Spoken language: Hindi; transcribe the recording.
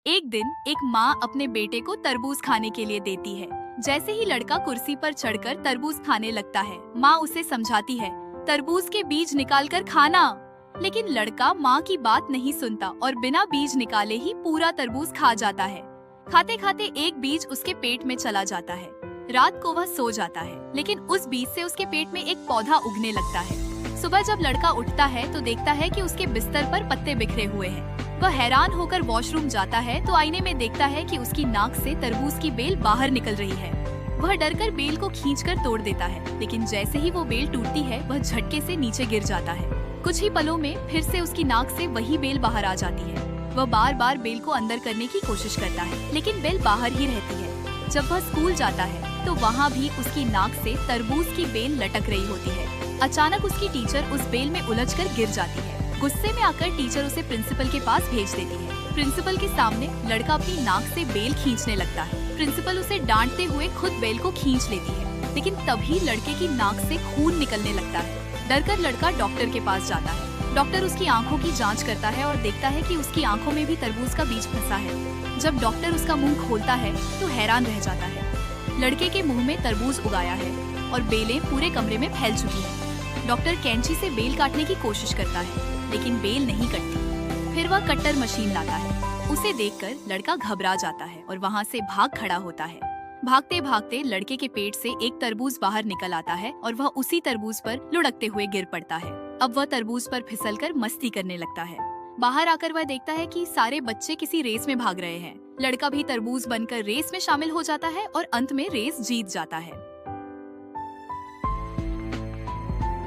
एक दिन एक माँ अपने बेटे को तरबूज खाने के लिए देती है। जैसे ही लड़का कुर्सी पर चढ़कर तरबूज खाने लगता है, माँ उसे समझाती है, तरबूज के बीज निकाल कर खाना। लेकिन लड़का माँ की बात नहीं सुनता और बिना बीज निकाले ही पूरा तरबूज खा जाता है। खाते खाते एक बीज उसके पेट में चला जाता है। रात को वह सो जाता है, लेकिन उस बीज से उसके पेट में एक पौधा उगने लगता है। सुबह जब लड़का उठता है तो देखता है कि उसके बिस्तर पर पत्ते बिखरे हुए हैं। वह हैरान होकर वॉशरूम जाता है तो आईने में देखता है कि उसकी नाक से तरबूज की बेल बाहर निकल रही है। वह डरकर बेल को खींचकर तोड़ देता है, लेकिन जैसे ही वो बेल टूटती है वह झटके से नीचे गिर जाता है। कुछ ही पलों में फिर से उसकी नाक से वही बेल बाहर आ जाती है। वह बार बार बेल को अंदर करने की कोशिश करता है, लेकिन बेल बाहर ही रहती है। जब वह स्कूल जाता है तो वहाँ भी उसकी नाक से तरबूज की बेल लटक रही होती है। अचानक उसकी टीचर उस बेल में उलझकर गिर जाती है। गुस्से में आकर टीचर उसे प्रिंसिपल के पास भेज देती है। प्रिंसिपल के सामने लड़का अपनी नाक से बेल खींचने लगता है। प्रिंसिपल उसे डांटते हुए खुद बेल को खींच लेती है, लेकिन तभी लड़के की नाक से खून निकलने लगता है। डरकर लड़का डॉक्टर के पास जाता है। डॉक्टर उसकी आंखों की जांच करता है और देखता है कि उसकी आंखों में भी तरबूज का बीज फंसा है। जब डॉक्टर उसका मुंह खोलता है तो हैरान रह जाता है। लड़के के मुंह में तरबूज उगाया है और बेलें पूरे कमरे में फैल चुकी हैं। डॉक्टर कैंची से बेल काटने की कोशिश करता है, लेकिन बेल नहीं कटती। फिर वह कटर मशीन लाता है। उसे देखकर लड़का घबरा जाता है और वहाँ से भाग खड़ा होता है। भागते भागते लड़के के पेट से एक तरबूज बाहर निकल आता है और वह उसी तरबूज पर लुढ़कते हुए गिर पड़ता है। अब वह तरबूज पर फिसलकर मस्ती करने लगता है। बाहर आकर वह देखता है कि सारे बच्चे किसी रेस में भाग रहे हैं। लड़का भी तरबूज बनकर रेस में शामिल हो जाता है और अंत में रेस जीत जाता है।